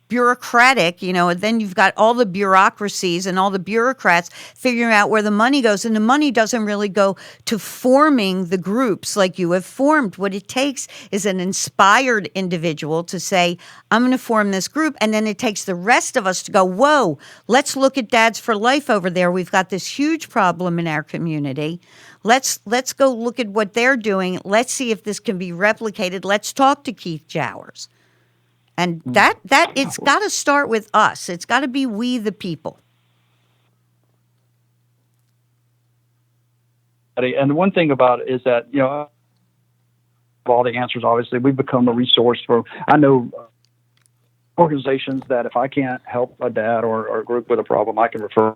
bureaucratic, and then you've got all the bureaucracies and all the bureaucrats figuring out where the money goes, and the money doesn't really go to forming the groups like you have formed. What it takes is an inspired individual to say, I'm going to form this group, and then it takes the rest of us to go, whoa, let's look at Dads for Life over there. We've got this huge problem in our community. Let's go look at what they're doing. Let's see if this can be replicated. Let's talk to Keith Jowers. And that it's got to start with us. It's got to be we the people. And the one thing about it is that, all the answers, obviously, we've become a resource for, I know organizations that if I can't help a dad or a group with a problem, I can refer.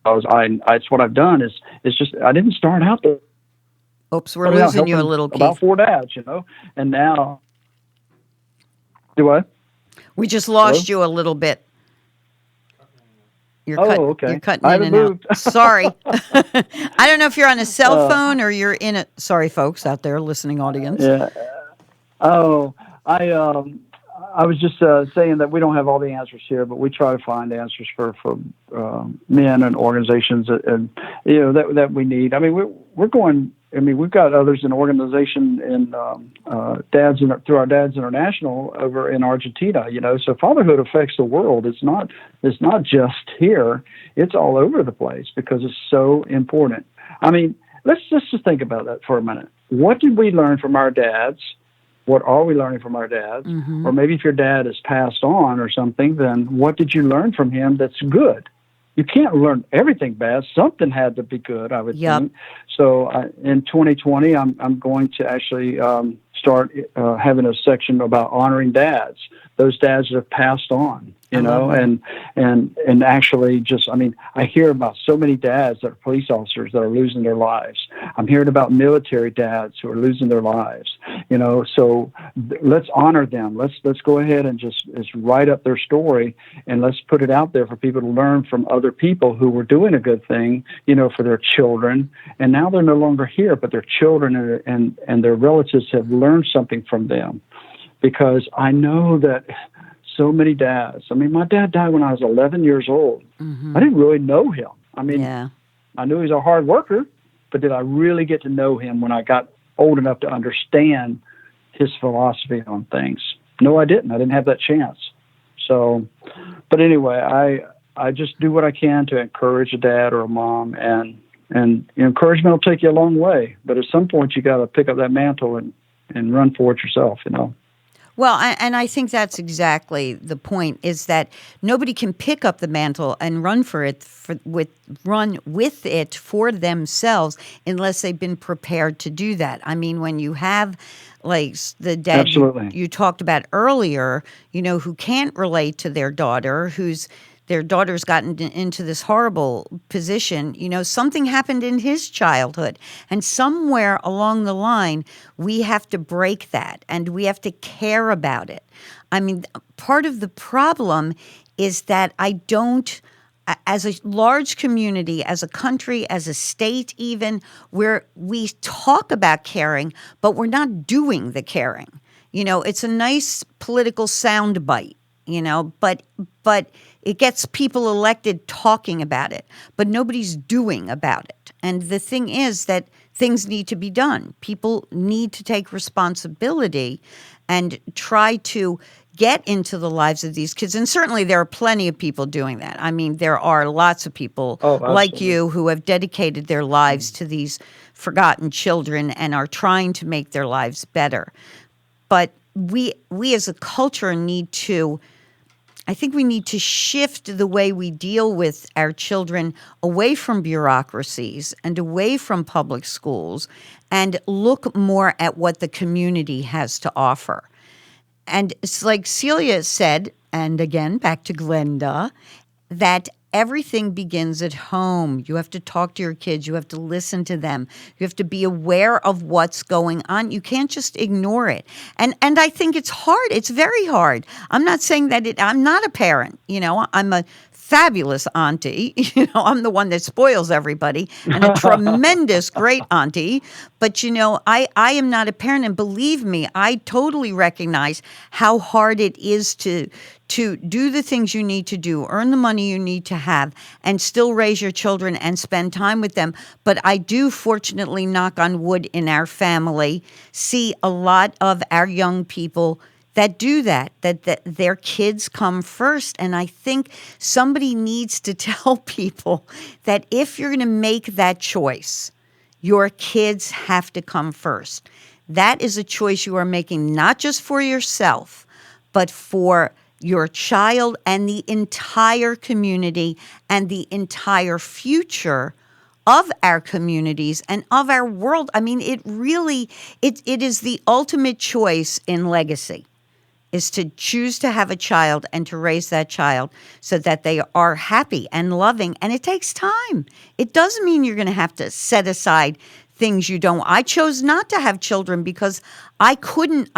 It's what I've done is just, I didn't start out there. Oops, we're losing you a little, about Keith. 4 dads, and now, do what? We just lost you a little bit. You're okay. You're cutting I in haven't and moved. out. Sorry. I don't know if you're on a cell phone or you're in a. Sorry, folks out there, listening audience. Yeah. Oh, I was just saying that we don't have all the answers here, but we try to find answers for men and organizations that we need. I mean, we're going. I mean, we've got others in organization in through our Dads International over in Argentina. So fatherhood affects the world. It's not just here. It's all over the place because it's so important. I mean, let's just think about that for a minute. What did we learn from our dads? What are we learning from our dads? Mm-hmm. Or maybe if your dad has passed on or something, then what did you learn from him that's good? You can't learn everything bad. Something had to be good, I would think. So in 2020, I'm going to actually start having a section about honoring dads, those dads that have passed on, and actually just, I mean, I hear about so many dads that are police officers that are losing their lives. I'm hearing about military dads who are losing their lives, so let's honor them. Let's go ahead and just write up their story and let's put it out there for people to learn from other people who were doing a good thing, for their children. And now they're no longer here, but their children and their relatives have learned something from them. Because I know that so many dads, I mean, my dad died when I was 11 years old. Mm-hmm. I didn't really know him. I mean, I knew he was a hard worker, but did I really get to know him when I got old enough to understand his philosophy on things? No, I didn't. I didn't have that chance. So, but anyway, I just do what I can to encourage a dad or a mom, and encouragement will take you a long way. But at some point, you got to pick up that mantle and run for it yourself, Well, and I think that's exactly the point, is that nobody can pick up the mantle and run with it for themselves unless they've been prepared to do that. I mean, when you have like the dad you talked about earlier, who can't relate to their daughter, their daughter's gotten into this horrible position, something happened in his childhood. And somewhere along the line, we have to break that and we have to care about it. I mean, part of the problem is that as a large community, as a country, as a state even, where we talk about caring, but we're not doing the caring. It's a nice political soundbite, but it gets people elected talking about it, but nobody's doing about it. And the thing is that things need to be done. People need to take responsibility and try to get into the lives of these kids. And certainly there are plenty of people doing that. I mean, there are lots of people like you who have dedicated their lives to these forgotten children and are trying to make their lives better. But we as a culture I think we need to shift the way we deal with our children away from bureaucracies and away from public schools and look more at what the community has to offer. And it's like Celia said, and again, back to Glenda, that everything begins at home. You have to talk to your kids. You have to listen to them. You have to be aware of what's going on. You can't just ignore it. And I think it's hard. It's very hard. I'm not saying that I'm not a parent. I'm a fabulous auntie. I'm the one that spoils everybody and a tremendous great auntie. But, I am not a parent. And believe me, I totally recognize how hard it is to do the things you need to do, earn the money you need to have, and still raise your children and spend time with them. But I do, fortunately, knock on wood, in our family, see a lot of our young people that do that their kids come first. And I think somebody needs to tell people that if you're going to make that choice, your kids have to come first. That is a choice you are making, not just for yourself, but for your child and the entire community and the entire future of our communities and of our world. I mean, it really, it is the ultimate choice in legacy, is to choose to have a child and to raise that child so that they are happy and loving. And it takes time. It doesn't mean you're going to have to set aside things you don't. I chose not to have children because I couldn't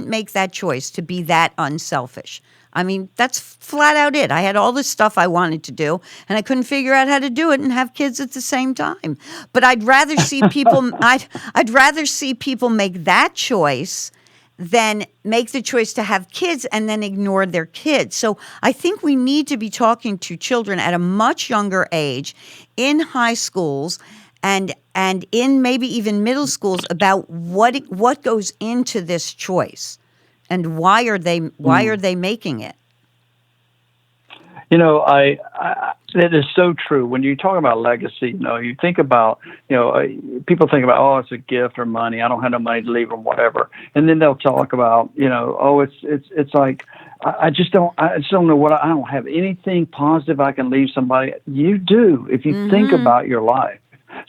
make that choice to be that unselfish. I mean, that's flat out it. I had all this stuff I wanted to do, and I couldn't figure out how to do it and have kids at the same time. But I'd rather see people. I'd rather see people make that choice than make the choice to have kids and then ignore their kids. So I think we need to be talking to children at a much younger age, in high schools and in maybe even middle schools, about what goes into this choice and why are they making it. You know, I it is so true. When you talk about legacy, you think about, people think about, oh, it's a gift or money. I don't have no money to leave or whatever. And then they'll talk about, oh, it's like, I just don't know I don't have anything positive I can leave somebody. You do, if you think about your life.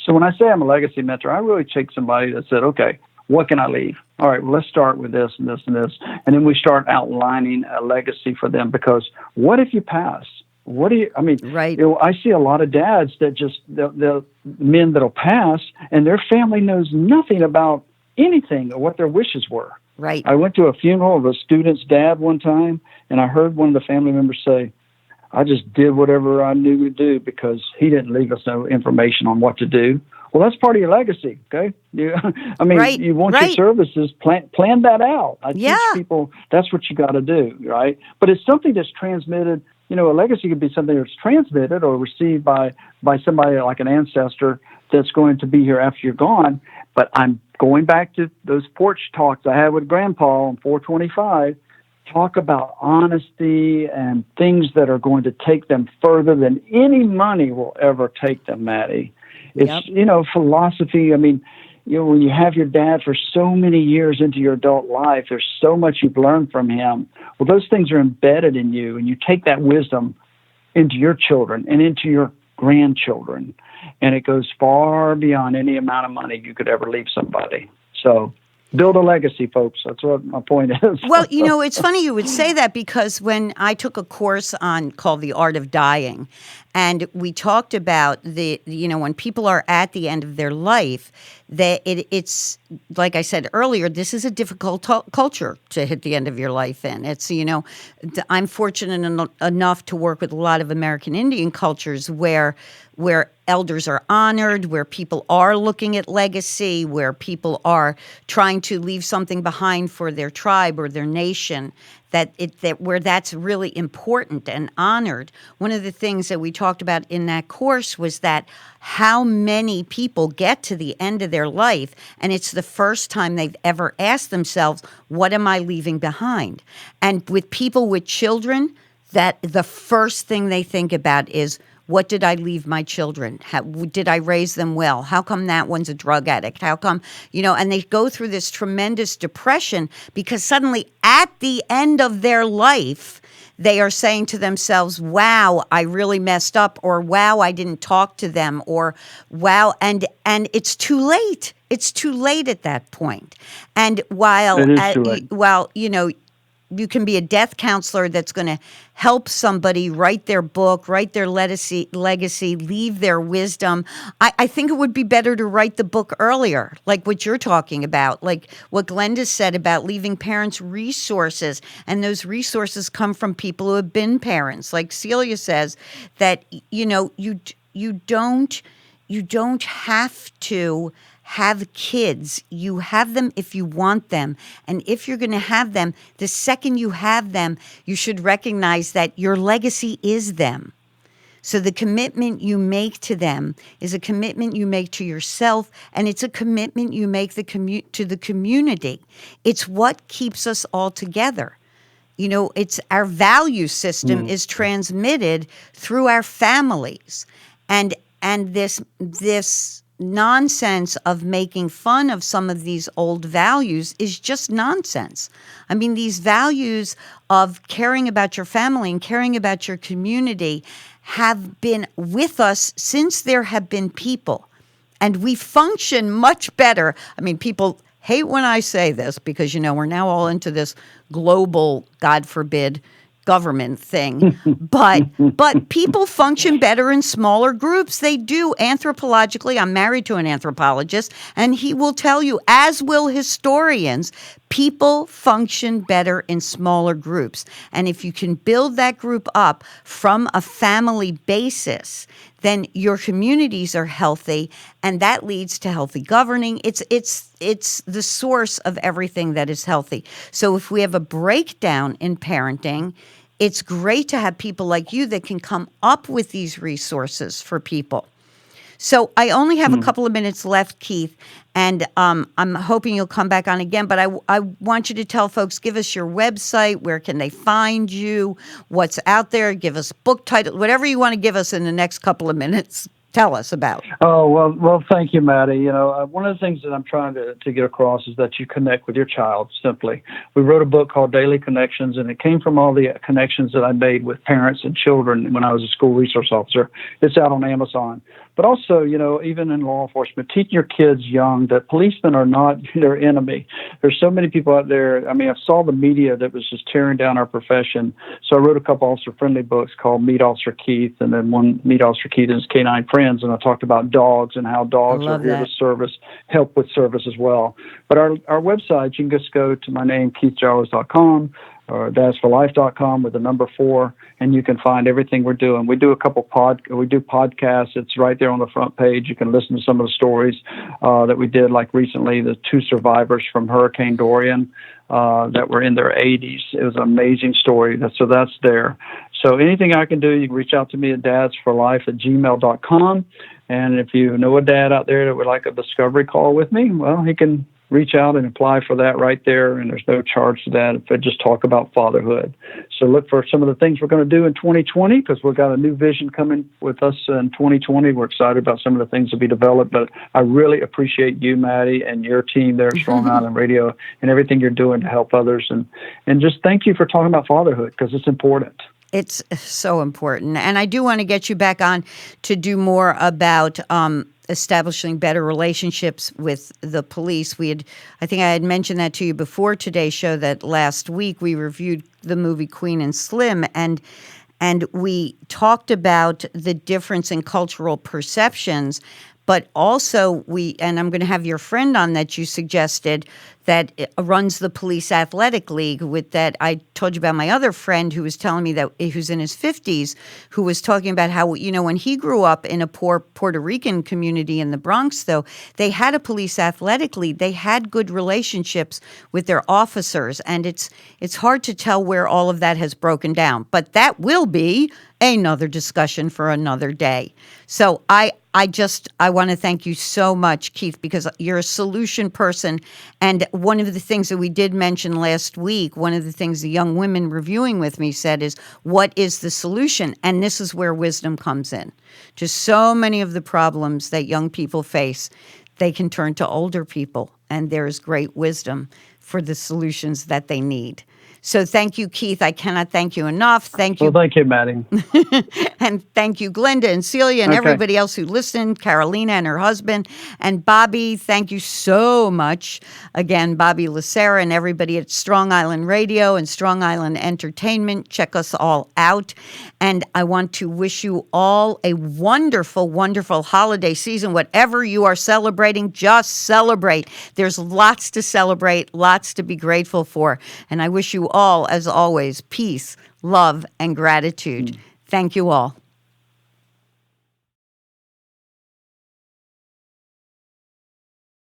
So when I say I'm a legacy mentor, I really take somebody that said, okay, what can I leave? All right, well, let's start with this and this and this. And then we start outlining a legacy for them, because what if you pass? Right. I see a lot of dads that just, the men that'll pass and their family knows nothing about anything or what their wishes were. Right. I went to a funeral of a student's dad one time, and I heard one of the family members say, I just did whatever I knew to do because he didn't leave us no information on what to do. Well, that's part of your legacy, okay? You want your services, plan that out. I teach people that's what you got to do, right? But it's something that's transmitted. A legacy could be something that's transmitted or received by somebody like an ancestor that's going to be here after you're gone. But I'm going back to those porch talks I had with Grandpa on 425. Talk about honesty and things that are going to take them further than any money will ever take them, Maddie. It's, philosophy. I mean, when you have your dad for so many years into your adult life, there's so much you've learned from him. Well, those things are embedded in you, and you take that wisdom into your children and into your grandchildren, and it goes far beyond any amount of money you could ever leave somebody. So build a legacy, folks. That's what my point is. Well, it's funny you would say that, because when I took a course called The Art of Dying, and we talked about when people are at the end of their life, that it's like I said earlier, this is a difficult culture to hit the end of your life in. It's, I'm fortunate enough to work with a lot of American Indian cultures where elders are honored, where people are looking at legacy, where people are trying to leave something behind for their tribe or their nation, where that's really important and honored. One of the things that we talked about in that course was that how many people get to the end of their life and it's the first time they've ever asked themselves, what am I leaving behind? And with people with children, that the first thing they think about is, what did I leave my children? Did I raise them well? How come that one's a drug addict? How come, and they go through this tremendous depression because suddenly at the end of their life, they are saying to themselves, wow, I really messed up, or wow, I didn't talk to them, or wow, and it's too late. It's too late at that point. And while you can be a death counselor that's going to help somebody write their book, write their legacy, leave their wisdom. I think it would be better to write the book earlier, like what you're talking about, like what Glenda said about leaving parents resources. And those resources come from people who have been parents. Like Celia says, that, you don't have to have kids. You have them if you want them. And if you're going to have them, the second you have them, you should recognize that your legacy is them. So the commitment you make to them is a commitment you make to yourself, and it's a commitment you make to the community. It's what keeps us all together. It's our value system is transmitted through our families. And this nonsense of making fun of some of these old values is just nonsense. I mean, these values of caring about your family and caring about your community have been with us since there have been people. And we function much better. I mean, people hate when I say this because, we're now all into this global, God forbid, government thing, but people function better in smaller groups. They do anthropologically. I'm married to an anthropologist, and he will tell you, as will historians, people function better in smaller groups. And if you can build that group up from a family basis, then your communities are healthy, and that leads to healthy governing. It's the source of everything that is healthy. So if we have a breakdown in parenting, it's great to have people like you that can come up with these resources for people. So I only have a couple of minutes left, Keith, and I'm hoping you'll come back on again. But I want you to tell folks, give us your website, where can they find you, what's out there, give us book title, whatever you want to give us in the next couple of minutes. Tell us about. Oh, well, thank you, Maddi. One of the things that I'm trying to get across is that you connect with your child, simply. We wrote a book called Daily Connections, and it came from all the connections that I made with parents and children when I was a school resource officer. It's out on Amazon. But also, even in law enforcement, teach your kids young that policemen are not their enemy. There's so many people out there. I mean, I saw the media that was just tearing down our profession. So I wrote a couple officer-friendly books called Meet Officer Keith, and then one Meet Officer Keith and his Canine Friends, and I talked about dogs and how dogs are here to help with service as well. But our website, you can just go to my name, keithjowers.com, or dadsforlife.com with the number 4, and you can find everything we're doing. We do a couple we do podcasts. It's right there on the front page. You can listen to some of the stories that we did, like recently, the 2 survivors from Hurricane Dorian that were in their 80s. It was an amazing story. So that's there. So anything I can do, you can reach out to me at dadsforlife@gmail.com. And if you know a dad out there that would like a discovery call with me, well, he can reach out and apply for that right there, and there's no charge to that if I just talk about fatherhood. So look for some of the things we're going to do in 2020, because we've got a new vision coming with us in 2020. We're excited about some of the things to be developed, but I really appreciate you, Maddi, and your team there at Strong Island Radio, and everything you're doing to help others. And just thank you for talking about fatherhood, because it's important. It's so important. And I do want to get you back on to do more about establishing better relationships with the police. I think I had mentioned that to you before today's show, that last week we reviewed the movie Queen and Slim, and we talked about the difference in cultural perceptions. But also and I'm going to have your friend on that you suggested that runs the Police Athletic League. With that, I told you about my other friend who was telling me that, who's in his 50s, who was talking about how, when he grew up in a poor Puerto Rican community in the Bronx, though, they had a Police Athletic League. They had good relationships with their officers, and it's hard to tell where all of that has broken down. But that will be another discussion for another day. So I want to thank you so much, Keith, because you're a solution person. And one of the things that we did mention last week, one of the things the young women reviewing with me said is, what is the solution? And this is where wisdom comes in. To so many of the problems that young people face, they can turn to older people, and there is great wisdom for the solutions that they need. So thank you, Keith. I cannot thank you enough. Thank you. Well, thank you, Maddi. And thank you, Glenda and Celia and everybody else who listened, Carolina and her husband. And Bobby, thank you so much. Again, Bobby Lacera and everybody at Strong Island Radio and Strong Island Entertainment. Check us all out. And I want to wish you all a wonderful, wonderful holiday season. Whatever you are celebrating, just celebrate. There's lots to celebrate, lots to be grateful for. And I wish you all, as always, peace, love, and gratitude. Thank you all.